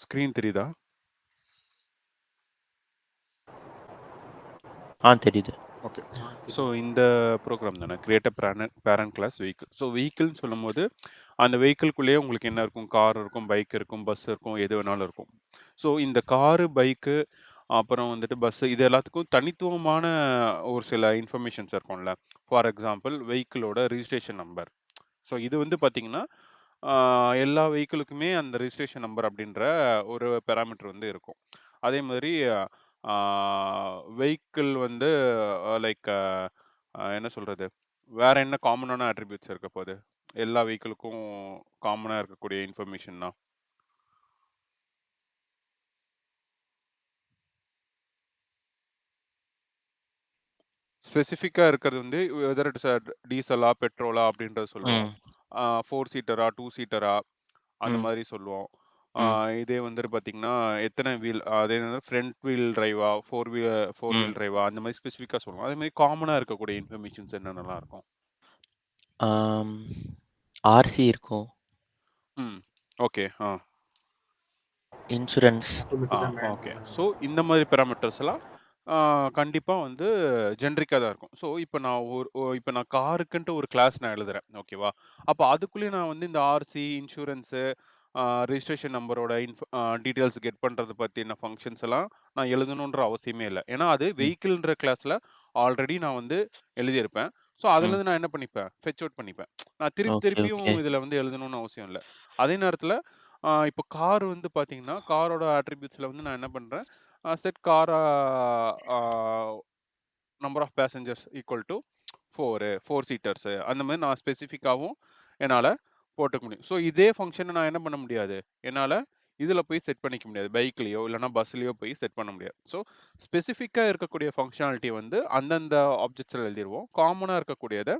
Screen தெரியுதா? தெரியுது. Okay. So இந்த ப்ரோக்ராம் தானே create a parent class vehicle. So வெஹிக்கிள்னு சொல்லும்போது அந்த வெஹிக்கிள்குள்ளேயே உங்களுக்கு என்ன இருக்கும்? கார் இருக்கும், பைக் இருக்கும், பஸ் இருக்கும், எது வேணாலும் இருக்கும். ஸோ இந்த காரு, பைக்கு, அப்புறம் வந்துட்டு பஸ்ஸு இது எல்லாத்துக்கும் தனித்துவமான ஒரு சில இன்ஃபர்மேஷன்ஸ் இருக்கும்ல. ஃபார் எக்ஸாம்பிள் வெஹிக்கிளோட ரிஜிஸ்ட்ரேஷன் நம்பர். ஸோ இது வந்து பார்த்தீங்கன்னா, எல்லா வெஹிக்கிளுக்குமே அந்த ரிஜிஸ்ட்ரேஷன் நம்பர் அப்படின்ற ஒரு பாராமீட்டர் வந்து இருக்கும். அதே மாதிரி ஆ வெஹிக்கிள் வந்து லைக் என்ன சொல்றது? வேற என்ன காமனான அட்ரிபியூட்ஸ் இருக்க போது? எல்லா வெஹிக்கிளுக்கும் காமனா இருக்கக்கூடிய இன்ஃபர்மேஷன்னா? ஸ்பெசிஃபிக்கா இருக்கிறது வந்து வெதர் இட்ஸ் டீசலா, பெட்ரோலா அப்படின்றத சொல்லுவோம். ம். 4 சீட்டரா, 2 சீட்டரா அந்த ம். மாதிரி சொல்லுவோம். ம். இதே வந்துட்டு பார்த்தீங்கன்னா, எத்தனை வீல் அதே ஃப்ரண்ட் வீல் டிரைவா, 4 ம். வீல் டிரைவா அந்த மாதிரி ஸ்பெசிஃபிக்கா சொல்லுவோம். அதே மாதிரி காமனா இருக்கக்கூடிய இன்ஃபர்மேஷன்ஸ் என்னென்னலாம் இருக்கும்? ஆம். ஆர்சி இருக்கும். ம். ஓகே. இன்சூரன்ஸ். ஓகே. ஸோ இந்த மாதிரி பாராமீட்டர்ஸ்லாம் கண்டிப்பா வந்து ஜெனரிக்கா தான் இருக்கும். ஸோ இப்ப நான் இப்ப நான் காருக்குன்ட்டு ஒரு கிளாஸ் நான் எழுதுறேன். ஓகேவா? அப்ப அதுக்குள்ளயே நான் வந்து இந்த ஆர்சி, இன்சூரன்ஸு, ரிஜிஸ்ட்ரேஷன் நம்பரோட டீட்டெயில்ஸ் கெட் பண்றது பத்தின ஃபங்ஷன்ஸ் எல்லாம் நான் எழுதணுன்ற அவசியமே இல்ல. ஏன்னா அது ம். வெஹிக்கிள்ன்ற கிளாஸ்ல ஆல்ரெடி நான் வந்து எழுதியிருப்பேன். ஸோ ம். அதுலருந்து நான் என்ன பண்ணிப்பேன்? ஃபெட்ச் அவுட் பண்ணிப்பேன். நான் திருப்பி ஓகே, திருப்பியும் ஓகே. இதுல வந்து எழுதணும்னு அவசியம் இல்ல. அதே நேரத்துல இப்போ கார் வந்து பார்த்தீங்கன்னா, காரோட அட்ரிபியூட்ஸ்ல வந்து நான் என்ன பண்றேன், set car a number of passengers equal to 4 seaters அந்த மாரி நான் ஸ்பெசிஃபிக்காவும் என்னால போட்டுக்க முடியும். ஸோ இதே ஃபங்ஷன நான் என்ன பண்ண முடியாது, என்னால இதுல போய் செட் பண்ணிக்க முடியாது. பைக்லயோ இல்லன்னா பஸ்லயோ போய் செட் பண்ண முடியாது. ஸோ ஸ்பெசிஃபிக்கா இருக்கக்கூடிய ஃபங்ஷனாலிட்டி வந்து அந்தந்த ஆப்ஜெக்ட்ஸ்ல எழுதிருவோம். காமனா இருக்கக்கூடியத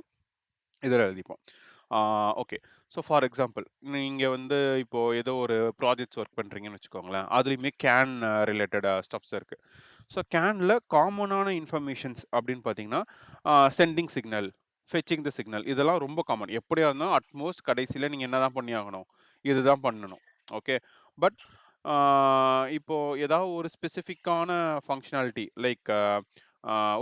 இதில எழுதிப்போம். ஓகே. ஸோ ஃபார் எக்ஸாம்பிள் நீங்க வந்து இப்போ ஏதோ ஒரு ப்ராஜெக்ட்ஸ் ஒர்க் பண்றீங்கன்னு வச்சுக்கோங்களேன். அதுலயுமே கேன் ரிலேட்டட் ஸ்டஃப்ஸ் இருக்கு. ஸோ கேன்ல காமனான இன்ஃபர்மேஷன்ஸ் அப்படின்னு பார்த்தீங்கன்னா, செண்டிங் சிக்னல், ஃபெட்சிங் த சிக்னல் இதெல்லாம் ரொம்ப காமன். எப்படியா இருந்தாலும் அட்மோஸ்ட் கடைசியில நீங்க என்னதான் பண்ணியாகணும்? இதுதான் பண்ணணும். ஓகே. பட் ஆ இப்போ ஏதாவது ஒரு ஸ்பெசிஃபிக்கான ஃபங்ஷனாலிட்டி லைக்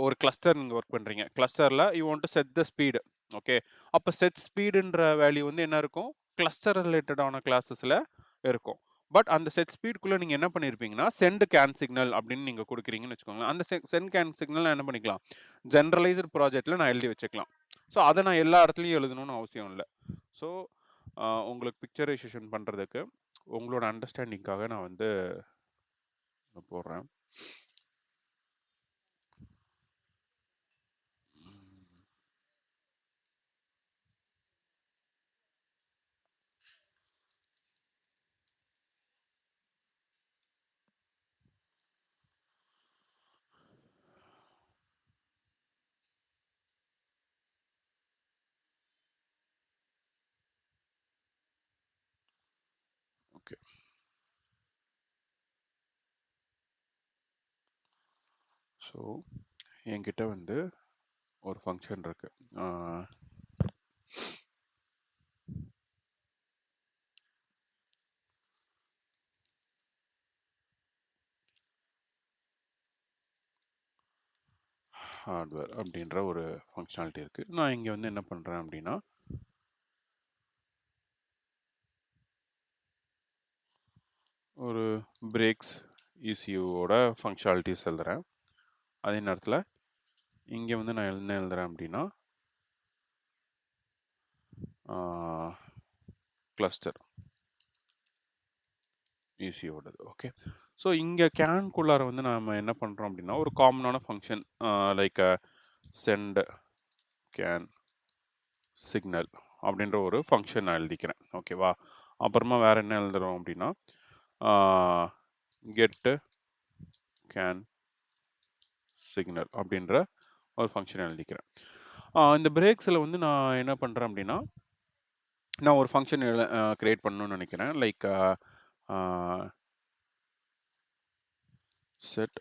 ஒரு கிளஸ்டர் நீங்க ஒர்க் பண்றீங்க. கிளஸ்டர்ல you want to set the speed. Okay. அப்ப செட் ஸ்பீடுன்ற வேல்யூ வந்து என்ன இருக்கும்? கிளஸ்டர் ரிலேட்டடான கிளாஸஸ்ல இருக்கும். பட் அந்த செட் ஸ்பீடுக்குள்ள நீங்க என்ன பண்ணியிருப்பீங்கன்னா, செண்ட் கேன் சிக்னல் அப்படின்னு நீங்க குடுக்குறீங்கன்னு வச்சுக்கோங்களேன். அந்த செண்ட் கேன் சிக்னல் நான் என்ன பண்ணிக்கலாம்? ஜெனரலைஸ்ட் ப்ராஜெக்ட்ல நான் எழுதி வச்சுக்கலாம். ஸோ அத நான் எல்லா இடத்துலயும் எழுதணும்னு அவசியம் இல்ல. ஸோ உங்களுக்கு பிக்சரைசேஷன் பண்றதுக்கு உங்களோட அண்டர்ஸ்டாண்டிங்காக நான் வந்து போடுறேன். ஓகே. ஸோ என்கிட்ட வந்து ஒரு ஃபங்ஷன் இருக்கு. ஹார்ட்வேர் அப்படின்ற ஒரு ஃபங்க்ஷனாலிட்டி இருக்கு. நான் இங்க வந்து என்ன பண்றேன் அப்படின்னா, ஒரு பிரேக்ஸ் ECUவோட ஃபங்க்ஷனாலிட்டிஸ் எழுதுறேன். அதே நேரத்துல இங்க வந்து நான் என்ன எழுதுறேன் அப்படின்னா, கிளஸ்டர் ECUவோடது. ஓகே. ஸோ இங்க கேன்குள்ளார வந்து நாம என்ன பண்றோம் அப்படின்னா, ஒரு காமனான function like send can signal அப்படின்ற ஒரு ஃபங்க்ஷன் நான் எழுதிக்கிறேன். ஓகேவா? அப்புறமா வேற என்ன எழுதுறோம் அப்படின்னா, கெட் கேன் சிக்னல் அப்படின்ற ஒரு ஃபங்க்ஷன் எழுதிக்கிறேன். இந்த பிரேக்ஸில் வந்து நான் என்ன பண்ணுறேன் அப்படின்னா, நான் ஒரு ஃபங்க்ஷன் கிரியேட் பண்ணணும்னு நினைக்கிறேன். லைக் செட்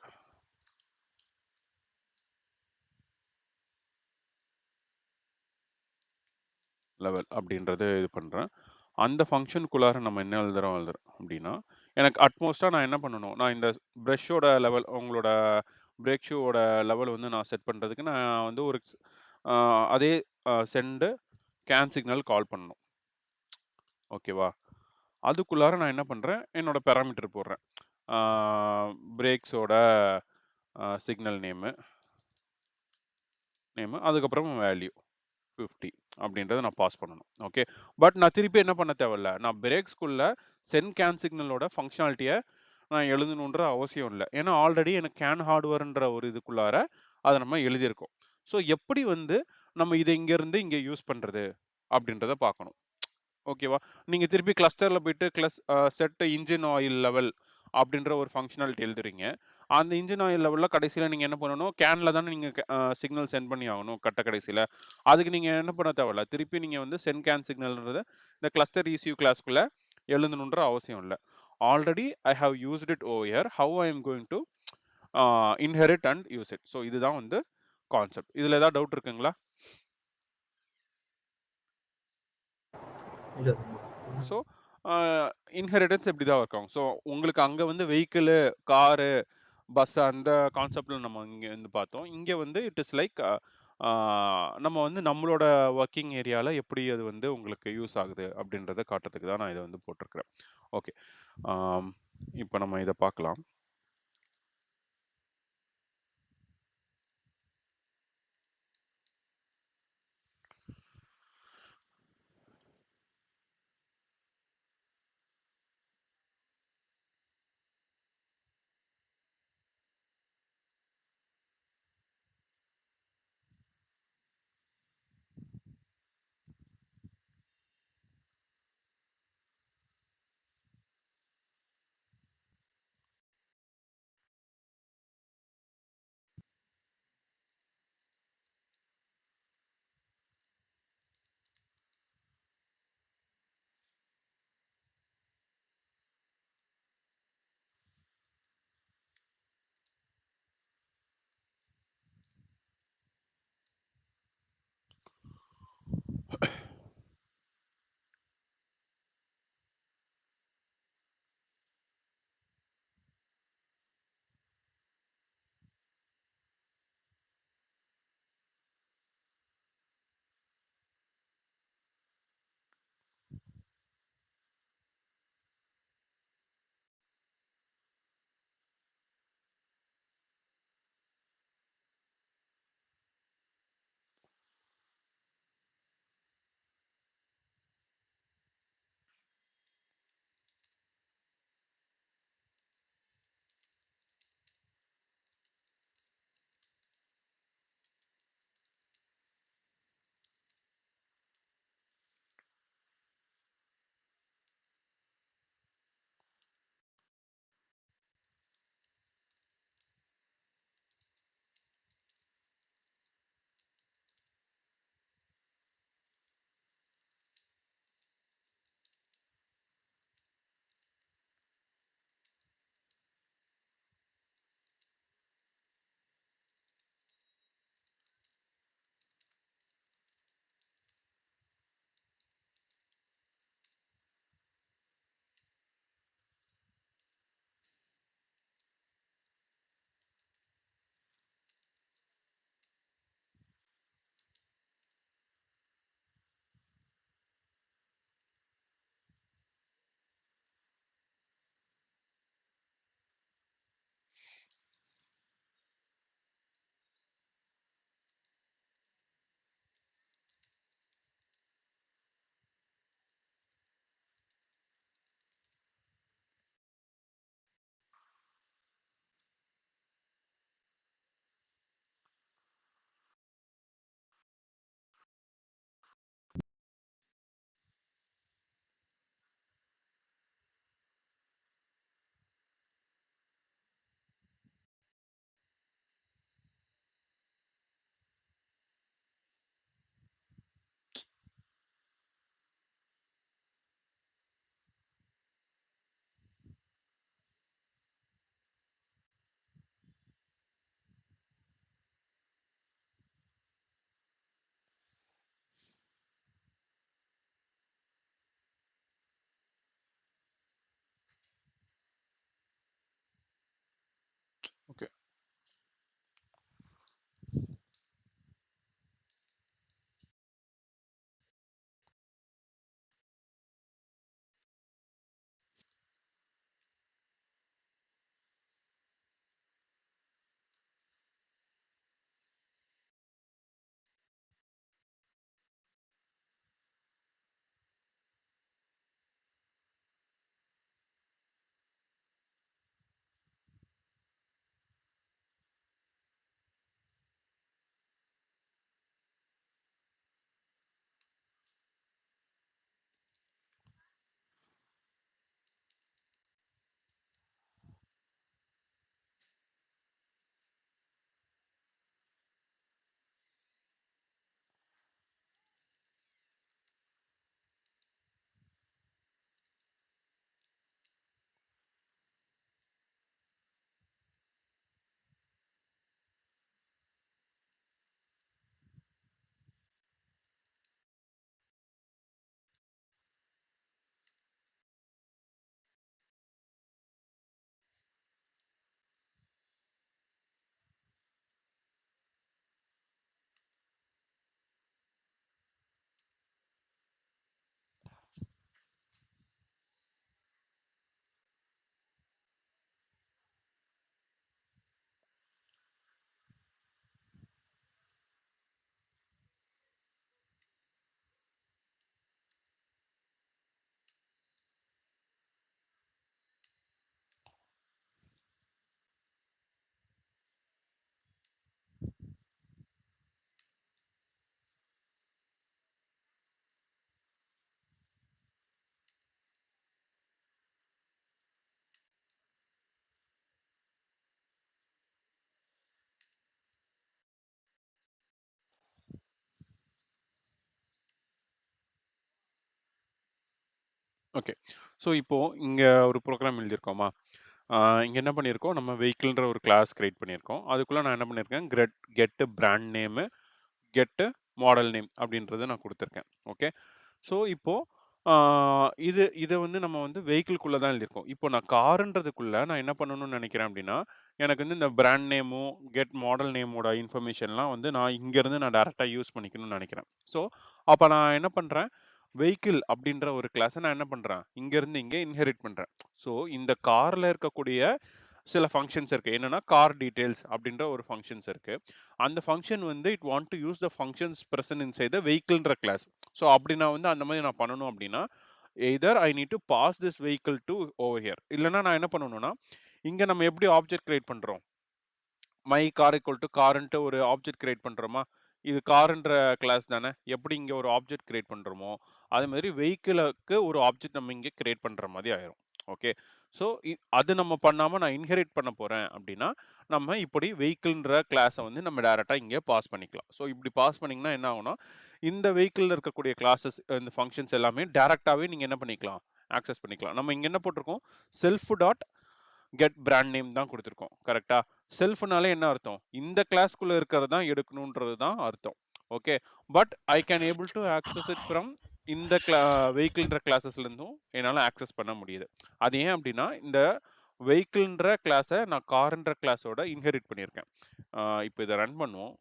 லெவல் அப்படின்றது இது பண்ணுறேன். அந்த ஃபங்ஷனுக்குள்ளார நம்ம என்ன எழுதுறோம் அப்படின்னா, எனக்கு அட்மோஸ்ட்டா நான் என்ன பண்ணணும், நான் இந்த பிரஷ்ஷோட லெவல் உங்களோட பிரேக் ஷூவோட லெவல் வந்து நான் செட் பண்றதுக்கு நான் வந்து ஒரு அ அதே சென்ட் கேன் சிக்னல் கால் பண்ணணும். ஓகேவா? அதுக்குள்ளார நான் என்ன பண்றேன், என்னோட பாராமீட்டர் போடுறேன். ஆ பிரேக்ஸோட சிக்னல் நேமு அதுக்கப்புறம் வேல்யூ 50 அப்படின்றத நான் பாஸ் பண்ணணும். ஓகே. பட் நான் திருப்பி என்ன பண்ண தேவையில்ல. நான் பிரேக்ஸ்குள்ள சென்ட் கேன் சிக்னலோட ஃபங்ஷனாலிட்டிய நான் எழுதணுன்ற அவசியம் இல்ல. ஏன்னா ஆல்ரெடி எனக்கு கேன் ஹார்ட்வேர்ன்ற ஒரு இதுக்குள்ளார அத நம்ம எழுதியிருக்கோம். ஸோ எப்படி வந்து நம்ம இத இங்கருந்து இங்க யூஸ் பண்றது அப்படின்றத பார்க்கணும். ஓகேவா? நீங்க திருப்பி கிளஸ்டர்ல போயிட்டு செட் இன்ஜின் ஆயில் லெவல் அப்படின்ற ஒரு ஃபங்ஷனாலிட்டி எழுதுறீங்க. அந்த இன்ஜின் ஆயில் லெவல்ல கடைசியில நீங்க என்ன பண்ணணும், கேன்ல தானே நீங்க சிக்னல் சென்ட் பண்ணி ஆகணும் கடைசியில. அதுக்கு நீங்க என்ன பண்ண தேவையில்ல. திருப்பி நீங்க வந்து சென்ட் கேன் சிக்னல்ன்றத இந்த கிளஸ்டர் இசியூ கிளாஸ்க்குள்ள எழுதணுன்ற அவசியம் இல்ல. Already I have used it over here. How I am going to inherit and use it. So இதுதான் வந்து கான்செப்ட். இதுல ஏதாவது டவுட் இருக்குங்களா? இல்ல. ஸோ, அ இன்ஹெரிடன்ஸ் இப்படி தான் ஒர்க் ஆகும். ஸோ, உங்களுக்கு அங்க வந்து வெஹிக்கிளு, காரு, பஸ் அந்த கான்செப்ட்ல நம்ம இங்க வந்து பார்த்தோம். இங்க வந்து இட் இஸ் லைக் ஆ நம்ம வந்து நம்மளோட வொர்க்கிங் ஏரியால எப்படி அது வந்து உங்களுக்கு யூஸ் ஆகுது அப்படின்றத காட்டுறதுக்கு தான் நான் இத வந்து போட்டிருக்கிறேன். ஓகே. ஆம், இப்ப நம்ம இத பார்க்கலாம். ஓகே. ஸோ இப்போ இங்க ஒரு ப்ரோகிராம் எழுதியிருக்கோமா? ஆ இங்க என்ன பண்ணியிருக்கோம், நம்ம வெஹிக்கிள்ன்ற ஒரு கிளாஸ் கிரியேட் பண்ணியிருக்கோம். அதுக்குள்ள நான் என்ன பண்ணியிருக்கேன், get brand name, get model name அப்படின்றத நான் குடுத்துருக்கேன். ஓகே. ஸோ இப்போ ஆ இது இத வந்து நம்ம வந்து வெஹிக்கிள்குள்ள தான் எழுதியிருக்கோம். இப்போ நான் காருன்றதுக்குள்ள நான் என்ன பண்ணணும்னு நெனைக்கிறேன் அப்படின்னா, எனக்கு வந்து இந்த பிராண்ட் நேமும், கெட் மாடல் நேமோட இன்ஃபர்மேஷன்லாம் வந்து நான் இங்கருந்து நான் டைரக்ட்டா யூஸ் பண்ணிக்கணும்னு நெனைக்கிறேன். ஸோ அப்ப நான் என்ன பண்றேன், வெஹிக்கிள் அப்படின்ற ஒரு கிளாஸ நான் என்ன பண்றேன், இங்கருந்து இங்க இன்ஹெரிட் பண்றேன். ஸோ இந்த கார்ல இருக்கக்கூடிய சில ஃபங்ஷன்ஸ் இருக்கு. என்னன்னா, கார் டீட்டெயில்ஸ் அப்படின்ற ஒரு ஃபங்ஷன்ஸ் இருக்கு. அந்த ஃபங்ஷன் வந்து it want to use the functions present inside the வெஹிக்கிள்ன்ற கிளாஸ். ஸோ அப்படி நான் வந்து அந்த மாரி நான் பண்ணணும் அப்படின்னா, either I need to pass this vehicle to over here. இல்லன்னா நான் என்ன பண்ணணும்னா, இங்க நம்ம எப்படி ஆப்ஜெக்ட் கிரியேட் பண்றோம்? மை கார் ஈக்குவல் டூ கார்ன்ட்டு ஒரு ஆப்ஜெக்ட் கிரியேட் பண்றோமா? இது கார்ன்ற கிளாஸ் தானே. எப்படி இங்க ஒரு ஆப்ஜெக்ட் கிரியேட் பண்றோமோ, அதே மாதிரி வெஹிக்கிளுக்கு ஒரு ஆப்ஜெக்ட் நம்ம இங்க கிரியேட் பண்ற மாரி ஆயிரும். ஓகே. ஸோ அது நம்ம பண்ணாம நான் இன்ஹெரிட் பண்ண போறேன் அப்படின்னா, நம்ம இப்படி வெஹிக்கிள்ன்ற கிளாஸ வந்து நம்ம டைரக்ட்டா இங்க பாஸ் பண்ணிக்கலாம். ஸோ இப்படி பாஸ் பண்ணீங்கன்னா என்ன ஆகும்னா, இந்த வெஹிக்கிள்ல இருக்கக்கூடிய கிளாஸஸ் இந்த ஃபங்ஷன்ஸ் எல்லாமே டைரக்ட்டாவே நீங்க என்ன பண்ணிக்கலாம், ஆக்சஸ் பண்ணிக்கலாம். நம்ம இங்க என்ன போட்டிருக்கோம், self dot get brand name தான் குடுத்துருக்கோம். கரெக்ட்டா? செல்ஃப்னாலே என்ன அர்த்தம்? இந்த கிளாஸ்க்குள்ள இருக்கிறது தான் எடுக்கணும்ன்றது தான் அர்த்தம். Okay. But I can able to access it from இந்த வெஹிக்கிள்ன்ற கிளாஸஸ்ல இருந்தும் என்னால ஆக்சஸ் பண்ண முடியுது. அது ஏன் அப்டின்னா, இந்த வெஹிக்கிள்ன்ற கிளாஸ நான் கார்ன்ற கிளாஸோட இன்ஹெரிட் பண்ணியிருக்கேன். இப்ப இத ரன் பண்ணுவோம்.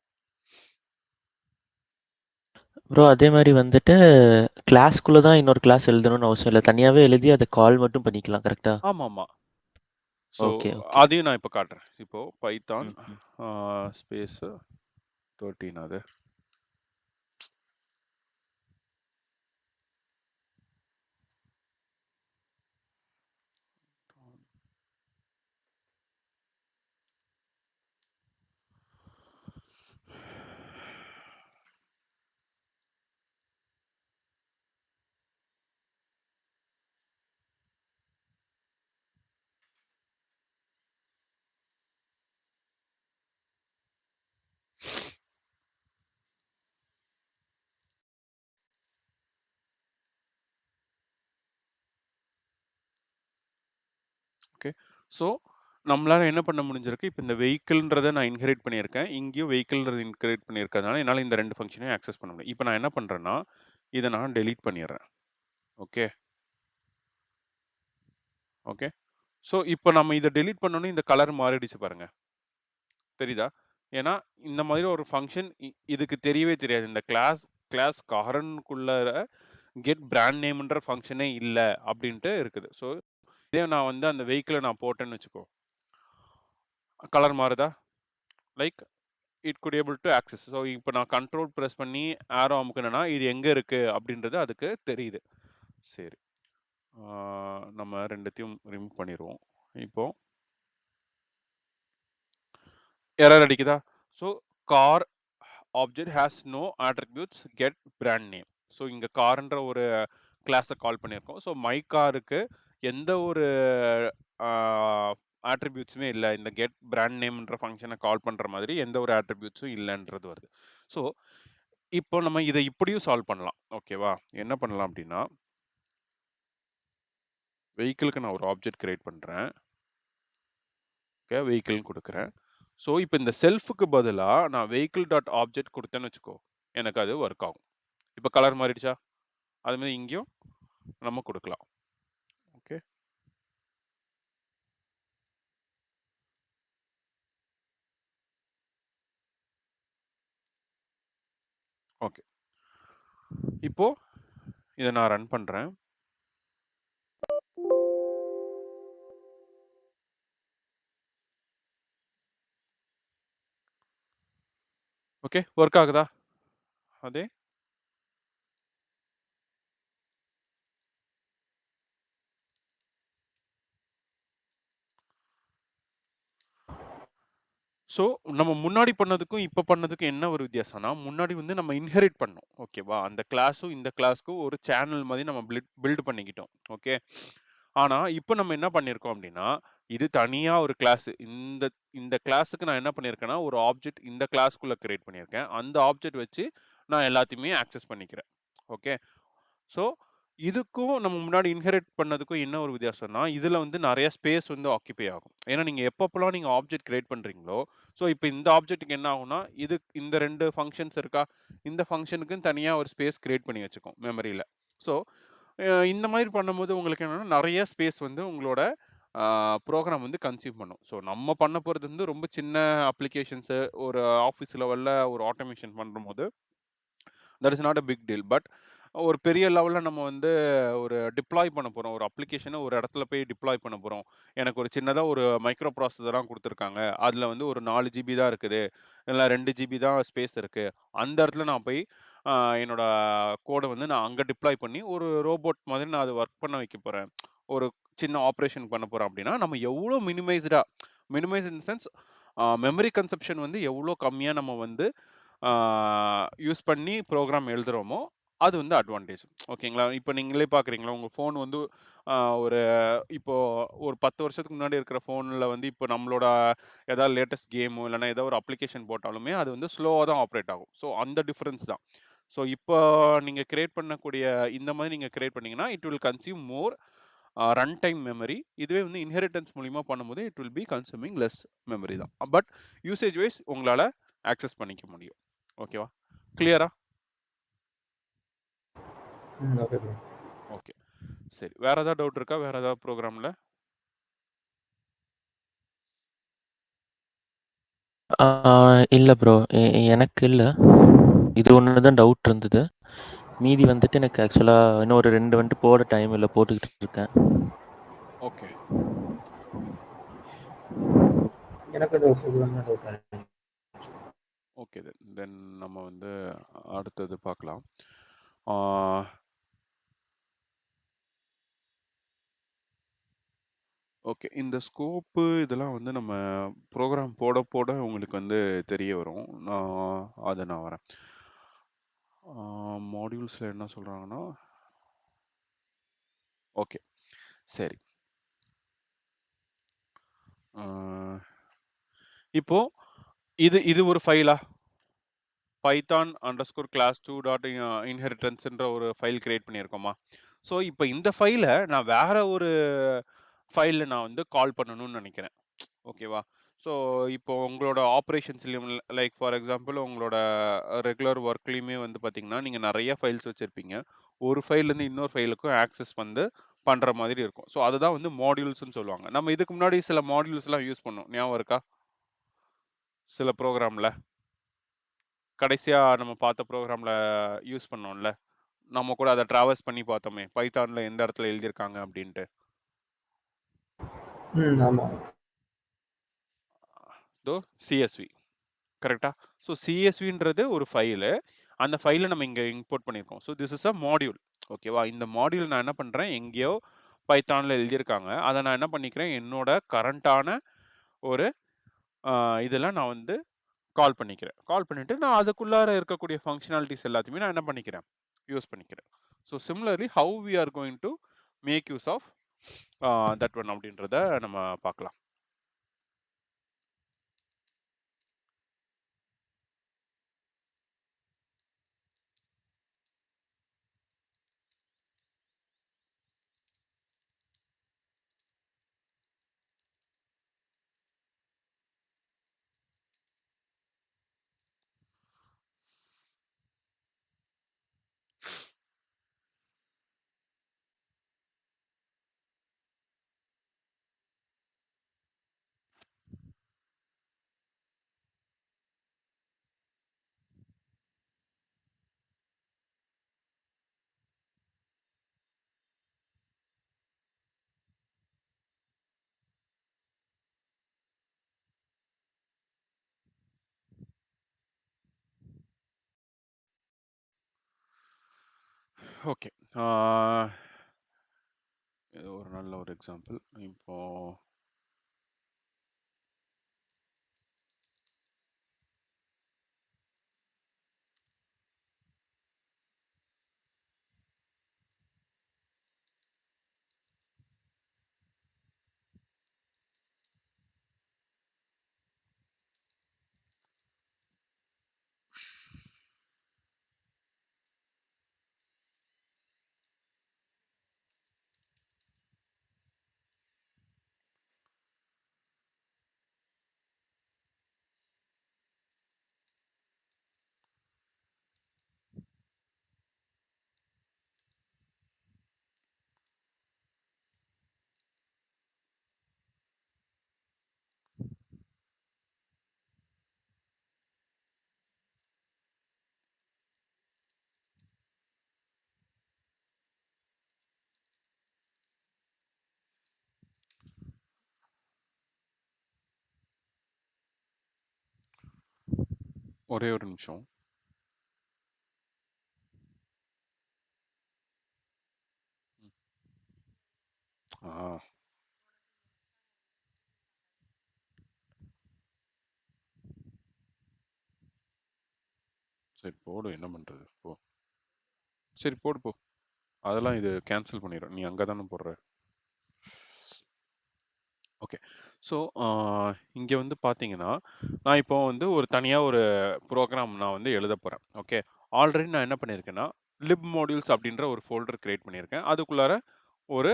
ப்ரோ அதே மாரி வந்துட்டு கிளாஸ்க்குள்ள தான் இன்னொரு கிளாஸ் எழுதணும்னு அவசியம் இல்ல. தனியாவே எழுதி அத கால் மட்டும் பண்ணிக்கலாம். கரெக்ட்டா? ஆமாமா. So okay, okay. அதையும் நான் இப்ப காட்டுறேன். இப்போ பைத்தான் ம், ம். ஸ்பேஸ் 13 அது. ஓகே. ஸோ, நம்மளால என்ன பண்ண முடிஞ்சிருக்கு, இப்ப இந்த வெஹிக்கிள்ன்றத நான் இன்ஹெரிட் பண்ணியிருக்கேன். இங்கேயும் வெஹிக்கிள்ன்றத இன்ஹெரிட் பண்ணியிருக்கிறதுனால, என்னால இந்த 2 ஃபங்ஷனையும் ஆக்சஸ் பண்ண முடியும். இப்ப நான் என்ன பண்றேன்னா, இத நான் டெலீட் பண்ணிர்றேன். Okay, okay. ஸோ, இப்ப நம்ம இத டெலீட் பண்ணோனே இந்த கலர் மாறிடுச்சு பாருங்க. தெரியுதா? ஏன்னா, இந்த மாதிரி ஒரு ஃபங்ஷன் இதுக்கு தெரியவே தெரியாது. இந்த கிளாஸ் காரன்க்குள்ள கெட் பிராண்ட் நேம்ன்ற ஃபங்ஷனே இல்ல, அப்டின்ட்டு இருக்குது. ஸோ, இதே நான் வந்து அந்த வெஹிக்கிள நான் போட்டேன்னு வச்சுக்கோ, கலர் மாறுதா? Like it good able to access. So இப்போ நான் கண்ட்ரோல் பிரஸ் பண்ணி ஆரோ அமுக்குனேன்னா, இது எங்க இருக்கு அப்படின்றது அதுக்கு தெரியுது. சரி. ஆ நம்ம 2த்தையும் ரிமூவ் பண்ணிருவோம். இப்போ எரர் அடிக்குதா? So car object has no attributes get brand name. So இங்க கார்ன்ற ஒரு கிளாஸ கால் பண்ணியிருக்கோம். ஸோ மை காருக்கு எந்த ஒரு ஆ அட்ரிபியூட்ஸுமே இல்ல. இந்த கெட் பிராண்ட் நேம்ன்ற ஃபங்ஷன கால் பண்ற மாதிரி எந்த ஒரு அட்ரிபியூட்ஸும் இல்லன்றது வருது. ஸோ இப்போ நம்ம இத இப்படியும் சால்வ் பண்ணலாம். ஓகேவா? என்ன பண்ணலாம் அப்படின்னா, வெஹிக்கிள்க்கு நான் ஒரு ஆப்ஜெக்ட் கிரியேட் பண்றேன். ஓகே. வெஹிக்கிள்ன்னு குடுக்குறேன். ஸோ இப்போ இந்த செல்ஃப்‌க்கு பதிலா நான் வெஹிக்கிள் டாட் ஆப்ஜெக்ட் குடுத்தேன்னு வச்சுக்கோ, எனக்கு அது வொர்க் ஆகும். இப்ப கலர் மாறிடுச்சா? அது மாரி இங்கேயும் நம்ம குடுக்கலாம். Okay, okay. இப்போ இத நான் ரன் பண்றேன். ஓகே. வொர்க் ஆகுதா? அதே ஸோ, நம்ம முன்னாடி பண்ணதுக்கும், இப்ப பண்ணதுக்கும் என்ன ஒரு வித்தியாசம்னா, முன்னாடி வந்து நம்ம இன்ஹெரிட் பண்ணோம். ஓகேவா? அந்த கிளாஸும், இந்த கிளாஸ்க்கும் ஒரு சேனல் மாரி நம்ம பில்ட் பண்ணிக்கிட்டோம். ஓகே. ஆனா, இப்ப நம்ம என்ன பண்ணியிருக்கோம் அப்டின்னா, இது தனியா ஒரு கிளாஸ். இந்த இந்த கிளாஸ்க்கு நான் என்ன பண்ணியிருக்கேன்னா, ஒரு ஆப்ஜெக்ட் இந்த கிளாஸ்க்குள்ள கிரியேட் பண்ணியிருக்கேன். அந்த ஆப்ஜெக்ட் வச்சு நான் எல்லாத்தையுமே ஆக்சஸ் பண்ணிக்கிறேன். ஓகே. ஸோ, இதுக்கும் நம்ம முன்னாடி இன்ஹெரிட் பண்ணதுக்கும் என்ன ஒரு வித்தியாசம்னா, இதுல வந்து நெறைய ஸ்பேஸ் வந்து ஆக்கியூபை ஆகும். ஏன்னா, நீங்க எப்பப்பலாம் நீங்க ஆப்ஜெக்ட் கிரியேட் பண்றீங்களோ, ஸோ இப்ப இந்த ஆப்ஜெக்ட்க்கு என்ன ஆகும்னா, இது இந்த 2 ஃபங்ஷன்ஸ் இருக்கா, இந்த ஃபங்ஷனுக்குன்னு தனியா ஒரு ஸ்பேஸ் கிரியேட் பண்ணி வச்சுக்கும் மெமரில. ஸோ, இந்த மாரி பண்ணும்போது உங்களுக்கு என்னன்னா, நெறைய ஸ்பேஸ் வந்து உங்களோட புரோகிராம் வந்து கன்சியூம் பண்ணும். ஸோ, நம்ம பண்ண போறது வந்து ரொம்ப சின்ன அப்ளிகேஷன்ஸு, ஒரு ஆஃபீஸ் லெவல்ல ஒரு ஆட்டோமேஷன் பண்ணும்போது that is not a big deal. But ஒரு பெரிய லெவல்ல நம்ம வந்து ஒரு டிப்ளாய் பண்ண போறோம். ஒரு அப்ளிகேஷன ஒரு இடத்துல போய் டிப்ளாய் பண்ண போறோம். எனக்கு ஒரு சின்னதா ஒரு மைக்ரோ ப்ராசஸரா குடுத்துருக்காங்க. அதுல வந்து ஒரு 4 ஜிபி தான் இருக்குது. இல்ல 2 ஜிபி தான் ஸ்பேஸ் இருக்கு. அந்த இடத்துல நான் போய் அ என்னோட கோட வந்து நான் அங்க டிப்ளாய் பண்ணி ஒரு ரோபோட் மாதிரி நான் அத வொர்க் பண்ண வைக்க போறேன். ஒரு சின்ன ஆப்பரேஷன் பண்ண போறேன் அப்டின்னா, நம்ம எவ்ளோ minimise in the sense memory consumption வந்து எவ்ளோ கம்மியா நம்ம வந்து ஆ யூஸ் பண்ணி ப்ரோகிராம் எழுதுறோமோ, அது வந்து அட்வான்டேஜ். ஓகேங்களா? இப்ப நீங்களே பார்க்குறீங்களா, உங்க ஃபோன் வந்து ஒரு இப்போ ஒரு 10 வருஷத்துக்கு முன்னாடி இருக்கிற ஃபோன்ல வந்து இப்போ நம்மளோட ஏதாவது லேட்டஸ்ட் கேமோ, இல்லன்னா ஏதோ ஒரு அப்ளிகேஷன் போட்டாலுமே, அது வந்து ஸ்லோவா தான் ஆப்பரேட் ஆகும். ஸோ அந்த டிஃபரன்ஸ் தான். ஸோ இப்போ நீங்க கிரியேட் பண்ணக்கூடிய இந்த மாரி நீங்க கிரியேட் பண்ணீங்கன்னா, it will consume more run time memory. இதுவே வந்து இன்ஹெரிட்டன்ஸ் மூலியமா பண்ணும்போது, it will be consuming less memory தான். பட் யூசேஜ் வைஸ் உங்களால ஆக்சஸ் பண்ணிக்க முடியும். ஓகேவா? கிளியரா? Okay bro. ஓகே. சரி. வேற ஏதாவது டவுட் இருக்கா? வேற ஏதாவது ப்ரோகிராம்ல? ஆ இல்ல ப்ரோ. எனக்கு இல்ல. இது ஒண்ணு தான் டவுட் இருந்தது. மீதி வந்துட்டு எனக்கு ஆக்சுவலா இன்னும் ஒரு 2 வந்துட்டு போட டைம் இல்ல. போட்டுக்கிட்டு இருக்கேன். ஓகே. எனக்கு அது ப்ரோக்ராம் தான் டவுட். Okay then. தென் நம்ம வந்து அடுத்தது பார்க்கலாம். ஆ ஓகே. இந்த ஸ்கோப்பு இதெல்லாம் வந்து நம்ம ப்ரோகிராம் போட போட உங்களுக்கு வந்து தெரிய வரும். அத நான் வரேன். மாடியூல்ஸ்ல என்ன சொல்றாங்கன்னா ஓகே. சரி. ஆ இப்போ இது இது ஒரு ஃபைலா? பைதான் அண்டர்ஸ்கோர் கிளாஸ் 2 டாட் இன்ஹெரிட்டன்ஸ்ன்ற ஒரு ஃபைல் கிரியேட் பண்ணியிருக்கோமா? ஸோ, இப்ப இந்த ஃபைல நான் வேற ஒரு ஃபைல்ல நான் வந்து கால் பண்ணணும்னு நெனைக்கிறேன். ஓகேவா? ஸோ, இப்போ உங்களோட ஆப்பரேஷன்ஸ்லயும் லைக் ஃபார் எக்ஸாம்பிள் உங்களோட ரெகுலர் ஒர்க்லயுமே வந்து பார்த்தீங்கன்னா, நீங்க நெறைய ஃபைல்ஸ் வச்சிருப்பீங்க. ஒரு ஃபைல்லேருந்து இன்னொரு ஃபைலுக்கும் ஆக்சஸ் வந்து பண்ற மாதிரி இருக்கும். ஸோ, அததான் வந்து மாடியூல்ஸ்ன்னு சொல்லுவாங்க. நம்ம இதுக்கு முன்னாடி சில மாடியூல்ஸ்லாம் யூஸ் பண்ணோம். ஞாபகம் இருக்கா? சில ப்ரோகிராம்ல. கடைசியா நம்ம பார்த்த ப்ரோகிராம்ல யூஸ் பண்ணோம்ல. நம்ம கூட அத ட்ராவர்ஸ் பண்ணி பார்த்தோமே. பைத்தான்ல எந்த இடத்துல எழுதியிருக்காங்க அப்டின்ட்டு. ஆமா. தோ சிஎஸ்வி. கரெக்ட்டா? ஸோ சிஎஸ்வின்றது ஒரு ஃபைலு. அந்த ஃபைல நம்ம இங்க இம்போர்ட் பண்ணியிருக்கோம். So this is a module. ஓகேவா? இந்த மாடியூல் நான் என்ன பண்றேன், எங்கேயோ பைத்தான்ல எழுதியிருக்காங்க. அத நான் என்ன பண்ணிக்கிறேன், என்னோட கரண்ட்டான ஒரு அ இதுல நான் வந்து கால் பண்ணிக்கிறேன். கால் பண்ணிட்டு நான் அதுக்குள்ளார இருக்கக்கூடிய ஃபங்ஷனாலிட்டீஸ் எல்லாத்தையுமே நான் என்ன பண்ணிக்கிறேன், யூஸ் பண்ணிக்கிறேன். So similarly how we are going to make use of that one அப்டின்றத நம்ம பார்க்கலாம். ஓகே. ஆ இது ஒரு நல்ல ஒரு எக்ஸாம்பிள். இப்போ ஒரே ஒரு நிமிஷம். ஆ. சரி போடு, என்ன பண்றது? போ. சரி போடு போ. அதெல்லாம் இது கேன்சல் பண்ணிரும். நீ அங்க தானே போடுற. ஓகே. ஸோ இங்க வந்து பார்த்தீங்கன்னா, நான் இப்போ வந்து ஒரு தனியா ஒரு ப்ரோகிராம் நான் வந்து எழுதப் போறேன். ஓகே. ஆல்ரெடி நான் என்ன பண்ணியிருக்கேன்னா, லிப் மாடியூல்ஸ் அப்படின்ற ஒரு ஃபோல்டர் கிரியேட் பண்ணியிருக்கேன். அதுக்குள்ளார ஒரு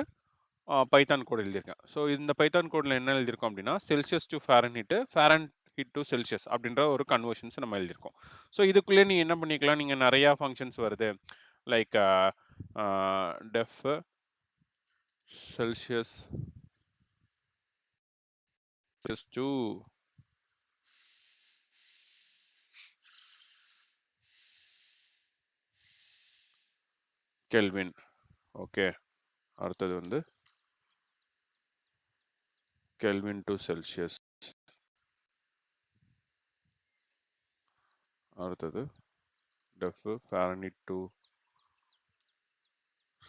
பைத்தான் கோட் எழுதியிருக்கேன். ஸோ இந்த பைத்தான் கோட்ல என்ன எழுதியிருக்கோம் அப்படின்னா, Celsius to Fahrenheit, Fahrenheit to Celsius அப்படின்ற ஒரு கன்வர்ஷன்ஸ் நம்ம எழுதியிருக்கோம். ஸோ இதுக்குள்ளே நீங்க என்ன பண்ணிக்கலாம், நீங்க நெறையா ஃபங்ஷன்ஸ் வருது. Like def Celsius to Kelvin. Okay. அடுத்தது வந்து கெல்வின் டூ செல்சியஸ். அடுத்தது def Fahrenheit to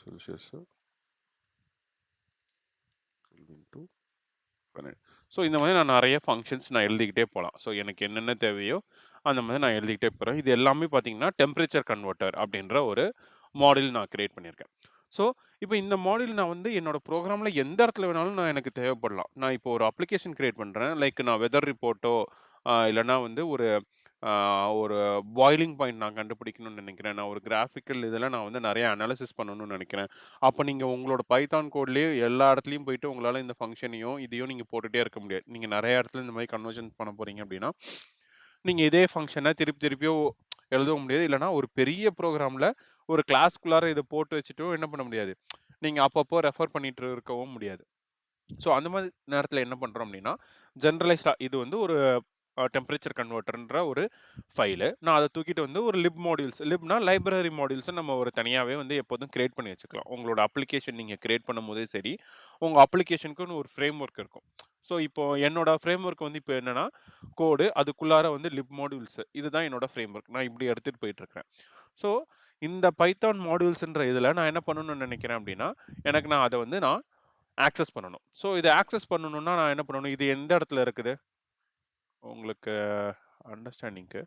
Celsius, Kelvin to Fahrenheit. So இந்த மாதிரி நான் நிறைய ஃபங்க்ஷன்ஸ் நான் எழுதிக்கிட்டே போகலாம். ஸோ எனக்கு என்னென்ன தேவையோ அந்த மாதிரி நான் எழுதிக்கிட்டே போகிறேன். இது எல்லாமே பார்த்தீங்கன்னா டெம்பரேச்சர் கன்வெர்ட்டர் அப்படின்ற ஒரு மாடியூல் நான் கிரியேட் பண்ணியிருக்கேன். ஸோ இப்போ இந்த மாடியூல் நான் வந்து என்னோட ப்ரோக்ராமில் எந்த இடத்துல வேணாலும் நான் எனக்கு தேவைப்படலாம். நான் இப்போ ஒரு அப்ளிகேஷன் கிரியேட் பண்ணுறேன். லைக் நான் வெதர் ரிப்போர்ட்டோ இல்லைனா வந்து ஒரு பாயிலிங் பாயிண்ட் நான் கண்டுபிடிக்கணும்னு நினைக்கிறேன். நான் ஒரு கிராஃபிக்கல் இதெல்லாம் நான் வந்து நிறைய அனாலிசிஸ் பண்ணணும்னு நினைக்கிறேன். அப்போ நீங்க உங்களோட பைத்தான் கோட்லயே எல்லா இடத்துலயும் போயிட்டு உங்களால இந்த ஃபங்ஷனையும், இதையும் நீங்க போட்டுட்டே இருக்க முடியாது. நீங்க நிறைய இடத்துல இந்த மாதிரி கன்வர்ஷன் பண்ண போறீங்க அப்படின்னா, நீங்க இதே ஃபங்ஷனை திருப்பியோ எழுதவும் முடியாது. இல்லைனா ஒரு பெரிய ப்ரோக்ராம்ல ஒரு கிளாஸ்க்குள்ளார இதை போட்டு வச்சுட்டும் என்ன பண்ண முடியாது. நீங்க அப்பப்போ ரெஃபர் பண்ணிட்டு இருக்கவும் முடியாது. ஸோ அந்த மாதிரி நேரத்தில் என்ன பண்ணுறோம் அப்படின்னா, ஜென்ரலைஸ்டாக இது வந்து ஒரு டெம்பரேச்சர் கன்வெர்ட்டர்ன்ற ஒரு ஃபைலு. நான் அதை தூக்கிட்டு வந்து ஒரு லிப் மாடியூல்ஸ், லிப்னா லைப்ரரி மாடியூல்ஸை நம்ம ஒரு தனியாகவே வந்து எப்போதும் கிரியேட் பண்ணி வச்சுக்கலாம். உங்களோட அப்ளிகேஷன் நீங்கள் கிரியேட் பண்ணும்போதே சரி, உங்கள் அப்ளிகேஷனுக்குன்னு ஒரு ஃப்ரேம் ஒர்க் இருக்கும். ஸோ இப்போ என்னோட ஃப்ரேம் ஒர்க் வந்து இப்போ என்னன்னா, கோடு அதுக்குள்ளார வந்து லிப் மாடியூல்ஸ், இதுதான் என்னோட ஃப்ரேம் ஒர்க். நான் இப்படி எடுத்துகிட்டு போயிட்டு இருக்கிறேன். ஸோ இந்த பைத்தான் மாடியூல்ஸ்ன்ற இதில் நான் என்ன பண்ணணும்னு நினைக்கிறேன் அப்படின்னா, நான் அதை வந்து ஆக்சஸ் பண்ணணும். ஸோ இதை ஆக்சஸ் பண்ணணும்னா நான் என்ன பண்ணணும்? இது எந்த இடத்துல இருக்குது? உங்களுக்கு அண்டர்ஸ்டாண்டிங்க்கு.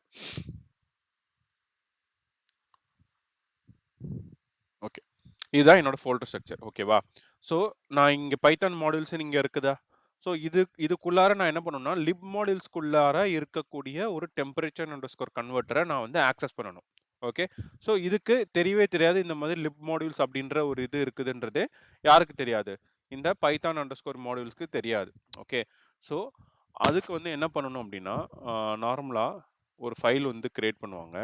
ஓகே. இதுதான் என்னோட ஃபோல்டர் ஸ்ட்ரக்சர். ஓகேவா? ஸோ நான் இங்க பைத்தான் மாடியூல்ஸ்ன்னு இங்க இருக்குதா? ஸோ இதுக்குள்ளார நான் என்ன பண்ணணும்னா, லிப் மாடியூல்ஸ்க்குள்ளார இருக்கக்கூடிய ஒரு டெம்பரேச்சர் அண்டர்ஸ்கோர் கன்வெர்ட்டரை நான் வந்து ஆக்சஸ் பண்ணணும். ஓகே. ஸோ இதுக்கு தெரியவே தெரியாது இந்த மாதிரி லிப் மாடியூல்ஸ் அப்படின்ற ஒரு இது இருக்குதுன்றதே யாருக்கு தெரியாது? இந்த பைத்தான் அண்டர்ஸ்கோர் மாடியூல்ஸ்க்கு தெரியாது. ஓகே. ஸோ அதுக்கு வந்து என்ன பண்ணணும் அப்படின்னா, நார்மலா ஒரு ஃபைல் வந்து கிரியேட் பண்ணுவாங்க.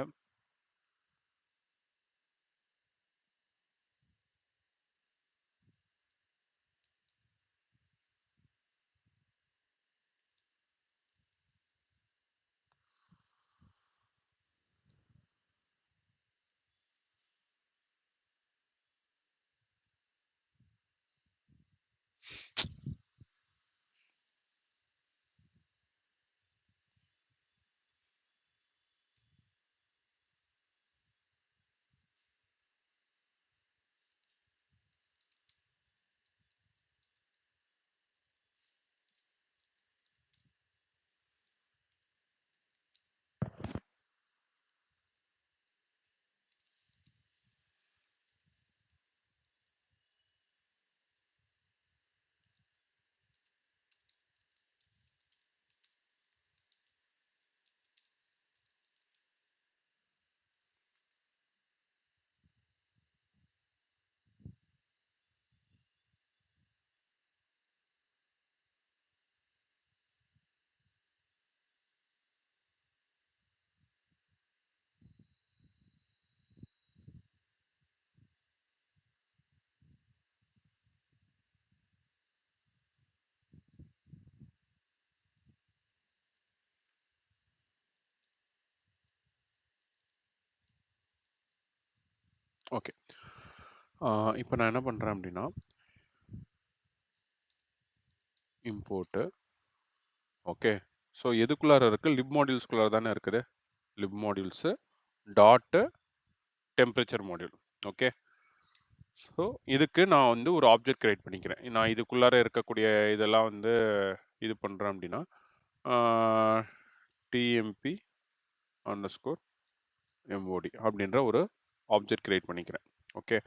ஓகே. இப்போ நான் என்ன பண்றேன் அப்படின்னா, இம்போர்ட். ஓகே. ஸோ எதுக்குள்ளார இருக்கு? லிப் மாடியூல்ஸ்குள்ளார தானே இருக்குது. lib modules dot temperature module. Okay. So இதுக்கு நான் வந்து ஒரு ஆப்ஜெக்ட் கிரியேட் பண்ணிக்கிறேன். நான் இதுக்குள்ளார இருக்கக்கூடிய இதெல்லாம் வந்து இது பண்ணுறேன் அப்படின்னா டிஎம்பி அண்டர்ஸ்கோர் எம்ஓடி அப்படின்ற ஒரு ஆப்ஜெக்ட் கிரியேட் பண்ணிக்கிறேன். ஓகே,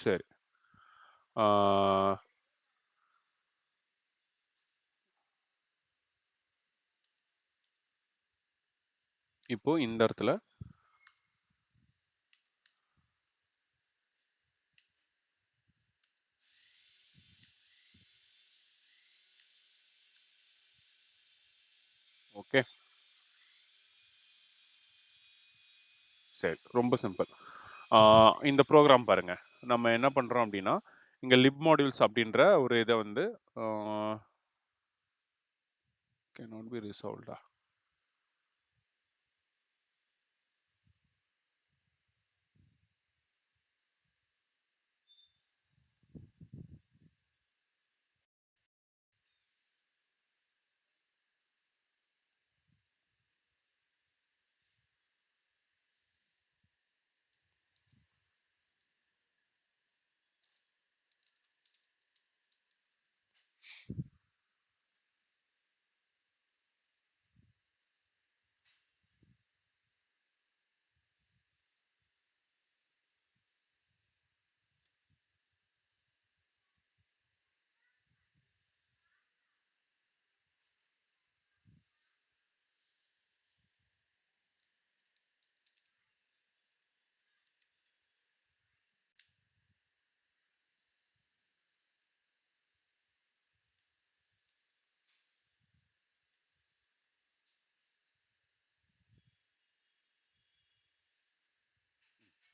சரி. இப்போ இந்த இடத்துல ஓகே, சரி, ரொம்ப சிம்பிள். இந்த ப்ரோக்ராம் பாருங்க. நம்ம என்ன பண்றோம் அப்படின்னா, இங்க லிப் மாடியூல்ஸ் அப்படின்ற ஒரு இதை வந்து cannot be resolved.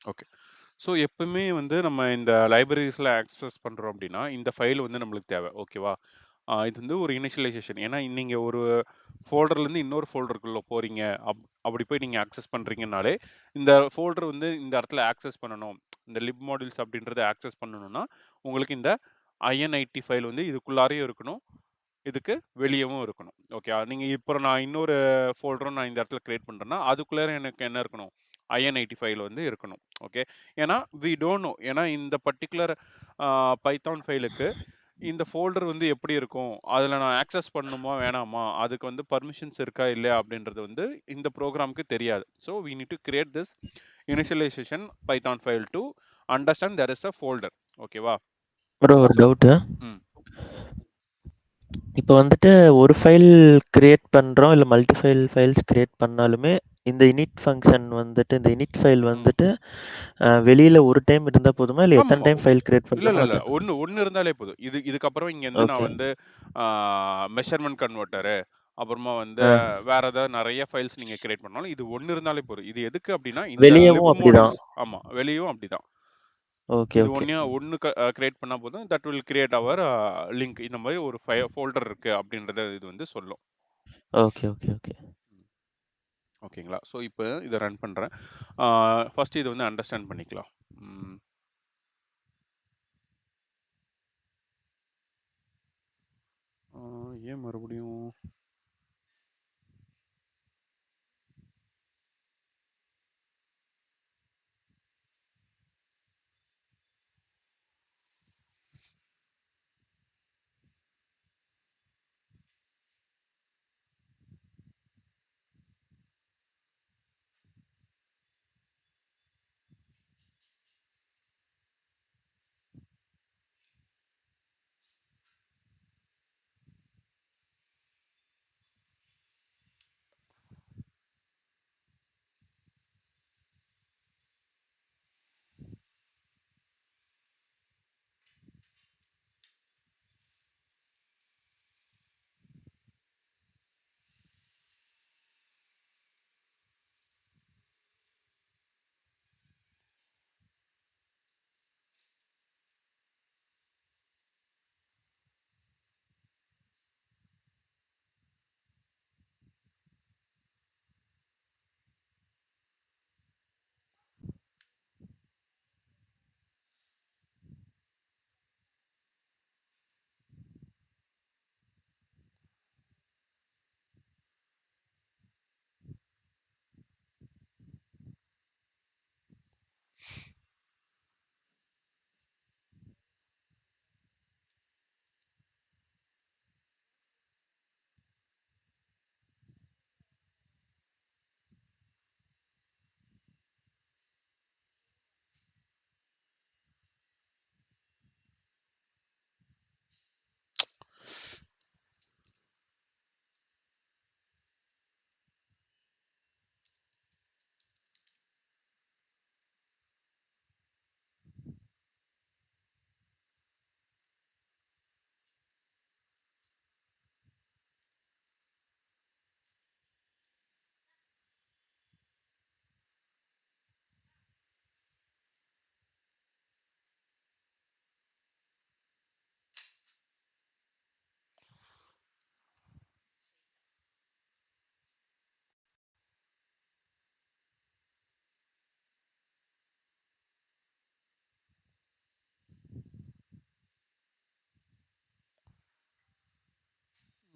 Okay. So எப்பவுமே வந்து நம்ம இந்த லைப்ரரிஸில் ஆக்சஸ் பண்ணுறோம் அப்படின்னா இந்த ஃபைல் வந்து நம்மளுக்கு தேவை. ஓகேவா? இது வந்து ஒரு இனிஷியலைசேஷன். ஏன்னா நீங்கள் ஒரு ஃபோல்டர்லேருந்து இன்னொரு ஃபோல்டருக்குள்ளே போகிறீங்க, அப்படி போய் நீங்கள் ஆக்சஸ் பண்ணுறீங்கனாலே இந்த ஃபோல்டர் வந்து இந்த இடத்துல ஆக்சஸ் பண்ணணும், இந்த லிப் மாடியூல்ஸ் அப்படின்றத ஆக்சஸ் பண்ணணும்னா உங்களுக்கு இந்த INIT ஃபைல் வந்து இதுக்குள்ளாரையும் இருக்கணும், இதுக்கு வெளியவும் இருக்கணும். ஓகே, நீங்கள் இப்போ நான் இன்னொரு ஃபோல்டரும் நான் இந்த இடத்துல கிரியேட் பண்ணுறேன்னா அதுக்குள்ளே எனக்கு என்ன இருக்கணும், INIT ஃபைல் வந்து இருக்கணும். ஓகே, ஏன்னா வி டோன்ட் நோ, ஏன்னா இந்த பர்டிகுலர் பைத்தான் ஃபைலுக்கு இந்த ஃபோல்டர் வந்து எப்படி இருக்கும், அதில் நான் ஆக்சஸ் பண்ணணுமா வேணாமா, அதுக்கு வந்து பர்மிஷன்ஸ் இருக்கா இல்லையா அப்படின்றது வந்து இந்த ப்ரோக்ராமுக்கு தெரியாது. So we need to create this initialisation python file to understand there is a folder. ஓகேவா? ப்ரோ ஒரு டவுட்டு. இப்போ வந்துட்டு ஒரு ஃபைல் கிரியேட் பண்ணுறோம், இல்லை மல்டி ஃபைல்ஸ் கிரியேட் பண்ணாலுமே இந்த இனிட் ஃபங்க்ஷன் வந்துட்டு இந்த இனிட் ஃபைல் வந்துட்டு வெளியில் ஒரு டைம் இருந்தால் போதுமா, இல்லை எத்தனை டைம் ஃபைல் கிரியேட் இல்லை இல்லை பண்ணுறோமோ இல்லை, ஒன்று இருந்தாலே போதும். இதுக்கப்புறம் இங்கேருந்து நான் ஓகே. வந்து மெஷர்மெண்ட் கன்வெர்ட்டரு, அப்புறமா வந்து வேற ஏதாவது நிறைய ஃபைல்ஸ் நீங்கள் கிரியேட் பண்ணாலும் இது ஒன்று இருந்தாலே போதும். இது எதுக்கு அப்படின்னா இந்த வெளியவும் லிப் அப்படிதான். மாடியூல்ஸ், ஆமாம் வெளியும் அப்படிதான். ஓகே இது ஓகே. ஒன்று கிரியேட் பண்ணால் போதும், that will create our link. இந்த மாதிரி ஒரு ஃபோல்டர் இருக்கு அப்படின்றத இது வந்து சொல்லும். Okay okay okay. ஓகேங்களா? ஸோ இப்போ இதை ரன் பண்ணுறேன். ஃபர்ஸ்ட் இதை வந்து அண்டர்ஸ்டாண்ட் பண்ணிக்கலாம். ஏன் மறுபடியும்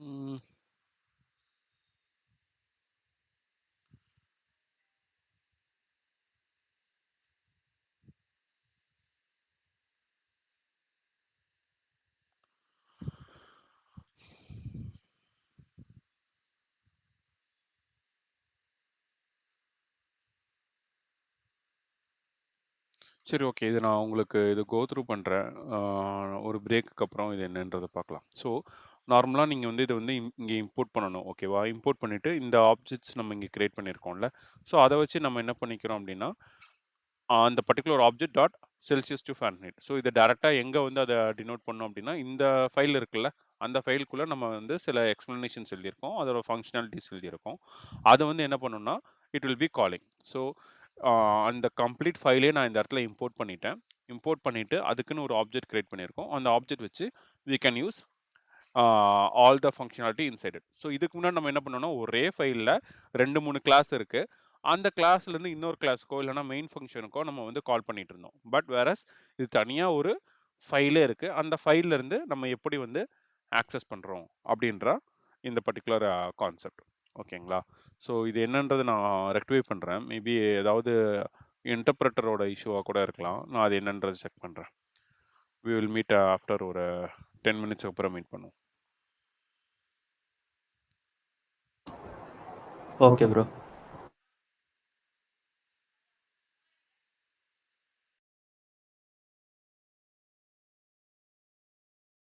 ம். சரி, ஓகே. இது நான் உங்களுக்கு இது கோ த்ரூ பண்றேன். ஒரு பிரேக்குக்கு அப்புறம் இது என்னன்றத பார்க்கலாம். ஸோ, நார்மலா நீங்க வந்து இத வந்து இங்க இம்போர்ட் பண்ணணும். ஓகேவா? இம்போர்ட் பண்ணிட்டு இந்த ஆப்ஜெக்ட்ஸ் நம்ம இங்க கிரியேட் பண்ணியிருக்கோம்ல. ஸோ, அத வச்சு நம்ம என்ன பண்ணிக்கிறோம் அப்டின்னா, அந்த particular object dot Celsius to Fahrenheit. So, இத டைரக்ட்டா எங்க வந்து அத டினோட் பண்ணோம் அப்டின்னா, இந்த ஃபைல் இருக்குல்ல, அந்த ஃபைலுக்குள்ள நம்ம வந்து சில எக்ஸ்ப்ளனேஷன்ஸ் எழுதியிருக்கோம். அதோட ஃபங்ஷனாலிட்டீஸ் எழுதியிருக்கோம். அத வந்து என்ன பண்ணும்னா, it will be calling. So, அந்த கம்ப்ளீட் ஃபைலே நான் இந்த இடத்துல இம்போர்ட் பண்ணிட்டேன். இம்போர்ட் பண்ணிட்டு அதுக்குன்னு ஒரு ஆப்ஜெக்ட் கிரியேட் பண்ணியிருக்கோம். அந்த ஆப்ஜெக்ட் வச்சு we can use all the functionality inside it. So, இதுக்கு முன்னாடி நம்ம என்ன பண்ணோம்னா, ஒரே ஃபைல்ல 2, 3 கிளாஸ் இருக்கு. அந்த கிளாஸ்லேருந்து இன்னொரு கிளாஸ்க்கோ இல்லைனா மெயின் ஃபங்ஷனுக்கோ நம்ம வந்து கால் பண்ணிட்டு இருந்தோம். பட் வேரஸ் இது தனியா ஒரு ஃபைலே இருக்கு. அந்த ஃபைல்ல இருந்து நம்ம எப்படி வந்து ஆக்சஸ் பண்றோம் அப்படின்ற இந்த பர்ட்டிகுலர் கான்செப்ட். ஓகேங்களா? ஸோ, இது என்னன்றத நான் ரெக்டிஃபை பண்றேன். மேபி ஏதாவது இன்டர்பிரட்டரோட இஷ்யூவா கூட இருக்கலாம். நான் அது என்னன்றத செக் பண்றேன். வி வில் மீட் ஆஃப்டர் ஒரு 10 மினிட்ஸ்க்கு அப்புறம் மீட் பண்ணுவோம். Okay bro.